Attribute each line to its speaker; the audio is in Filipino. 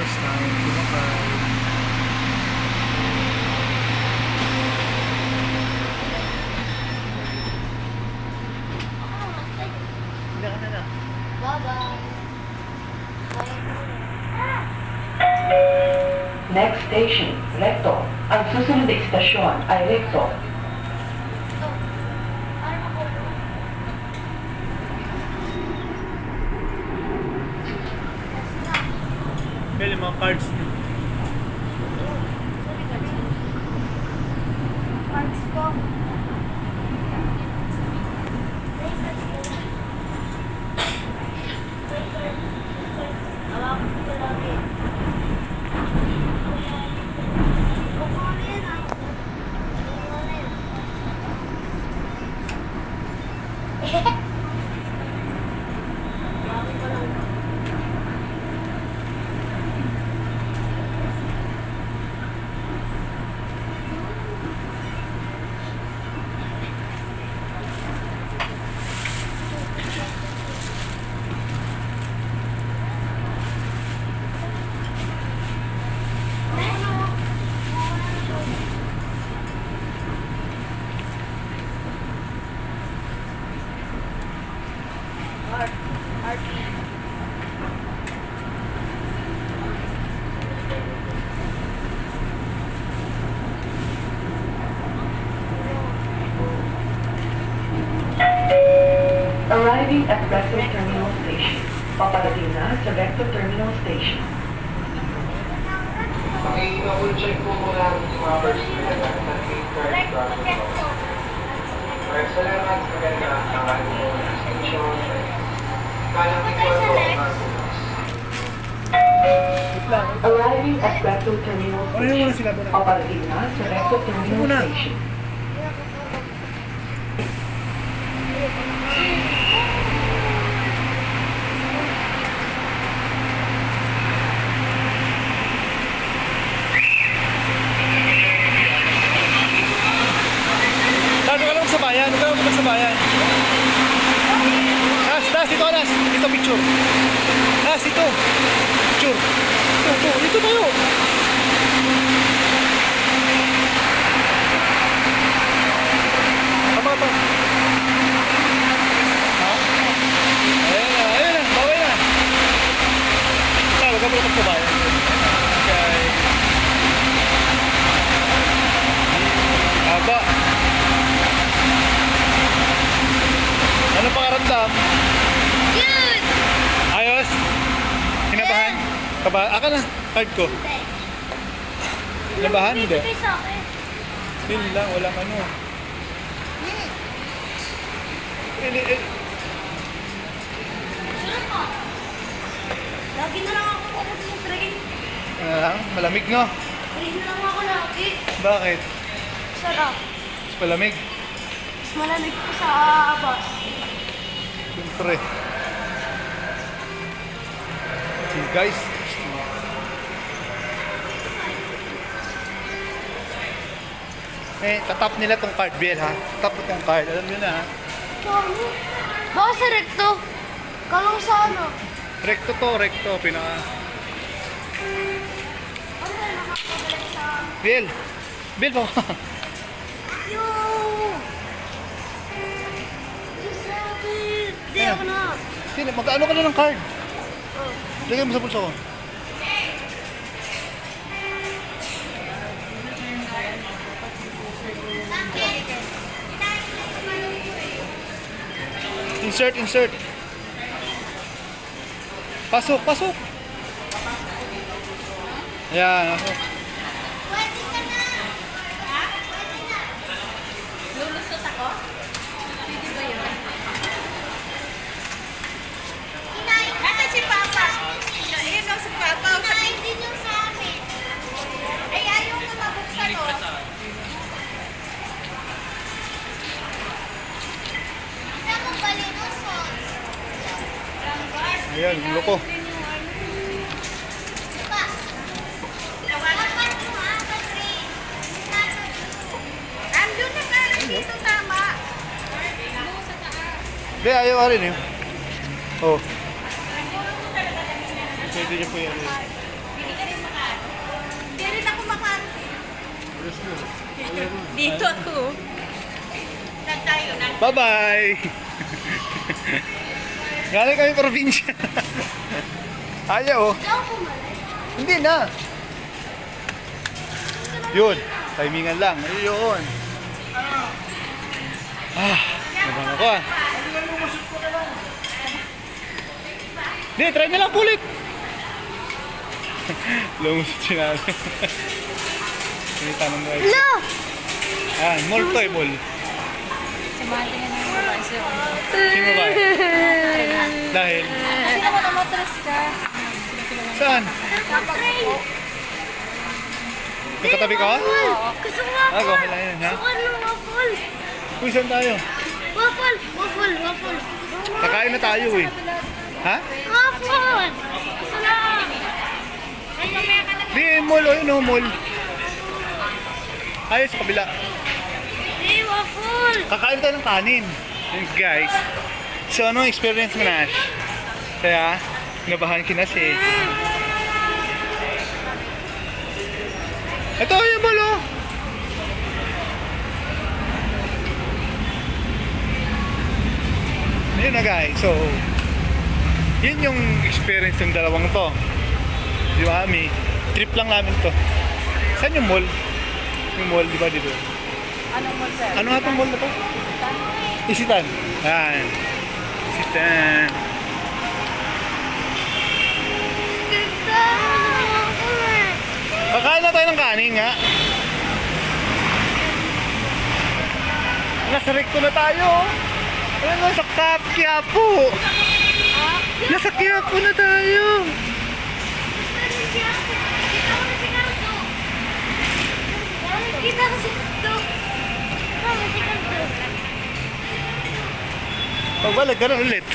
Speaker 1: First time sumakay. Hindi ka na lang.
Speaker 2: Bye-bye.
Speaker 3: Next station, Recto. Ang susunod na istasyon ay Recto.
Speaker 1: Pwede mga cards nyo.
Speaker 2: Parts ko. Hawakan ko lagi. Kukunin ako. Kukunin. Hawakan ko lang.
Speaker 3: Arriving at Recto Terminal Station. Paparating na sa Recto Terminal Station.
Speaker 4: Double check po muna ang mga first grade at nag-8 card process po. Alright, salamat. Maganda ang tangan po ng station. Kalang ikaw po ang
Speaker 3: Arriving at Recto Terminal
Speaker 1: Ano yung muna
Speaker 3: Station.
Speaker 1: sila doon?
Speaker 3: Paparating na sa Recto Terminal
Speaker 1: Muna.
Speaker 3: Station.
Speaker 1: Dado ka lang sa bayan. Huwag ka lang sa bayan. Das, dito, Das. Dito, picture. Das, dito. Picture. Dito tayo. Tama. Ha? Ayun na. Baway na. Huwag ka lang sa bayan. Okay. Aba. Ano pakaramdam?
Speaker 2: Good!
Speaker 1: Ayos? Kinabahan? Aka na, card ko. Kinabahan? Hindi.
Speaker 2: Bibigay sa akin.
Speaker 1: Yun lang, walang ano.
Speaker 2: Sino ka? Lagi na lang ako pumunta ng train.
Speaker 1: Ano lang, malamig no?
Speaker 2: Train na lang ako lagi.
Speaker 1: Bakit?
Speaker 2: Sarap.
Speaker 1: Mas malamig.
Speaker 2: Mas malamig ko sa bus.
Speaker 1: Siyempre. Okay guys. Tatap nila tong card bill ha. Tatap mo tong card. Alam nyo na ha.
Speaker 2: Baka sa recto. Kalong sa ano?
Speaker 1: Recto to, recto. Pinaka...
Speaker 2: Ano na nakakabalik sa...
Speaker 1: Bill! Bill po!
Speaker 2: Yo! Hindi ako na.
Speaker 1: Sino? Mag-ano ka na ng card?
Speaker 2: Oh.
Speaker 1: Lagay mo sa pulso ko. Insert. Pasok. Ayan, pasok.
Speaker 2: Pwede ka na. Ha? Pwede na. Lulusot ako? Pwede ba yun? Kinain ka. Asan si Papa? Ayun o si Papa. Kinain din yung sa amin. Ay, ayaw ko mabuksan o. Isa mo balinuson.
Speaker 1: Ayan, loko.
Speaker 2: Pa. Dapat mo ha, Patrick. Andun na parang dito tama.
Speaker 1: Hindi, ayaw ka rin eh. Oh. Pwede niyo po yan.
Speaker 2: Hindi ka rin makaano. Hindi rin ako makaano. Dito ako. Saan tayo na?
Speaker 1: Bye-bye! Galing kami probinsya. Ayaw oh.
Speaker 2: Diyan ako malay.
Speaker 1: Hindi na. Yun. Timingan lang. Ayun. Nabang ako ah. Hindi, try na lang pulit. Lumusot siya namin. Hindi tanong mo.
Speaker 2: Hello!
Speaker 1: Mall to eh, mall.
Speaker 2: Samahan tingnan mo yung babae sa'yo.
Speaker 1: Sino ba? Dahil?
Speaker 2: Kasi naman namatras ka.
Speaker 1: Saan? Nagkatabi ka?
Speaker 2: Gusto ko waffle.
Speaker 1: Go lang yun, ha?
Speaker 2: Gusto ko ng waffle.
Speaker 1: Uy, saan tayo?
Speaker 2: Waffle. Waffle.
Speaker 1: Kakain na tayo eh. Ha?
Speaker 2: Waffle. Gusto lang. Ay, mamaya ka na.
Speaker 1: Di, mall o yun o, mall. Ayos, sa kabila.
Speaker 2: Hey, waffle.
Speaker 1: Kakain tayo ng kanin. Yun, guys. So, anong experience mo na? Kaya, nabahan kinasi. Ito yung mall o. Ayun na guys, so yun yung experience ng dalawang to. Di ba, Ami? Trip lang namin to. Saan yung mall? Yung mall, di ba dito?
Speaker 2: Anong mo, sir?
Speaker 1: Ano nga itong mall na to? Isitan. Yan. Isitan.
Speaker 2: Ganda.
Speaker 1: Kakain na tayo ng kanin nga. Nasa recto na tayo. Ayun na, sa Quiapo. Nasa Quiapo na tayo.
Speaker 2: Kita ko si Kuto. Mama, si Kuto.
Speaker 1: Pagbalik ka na ulit.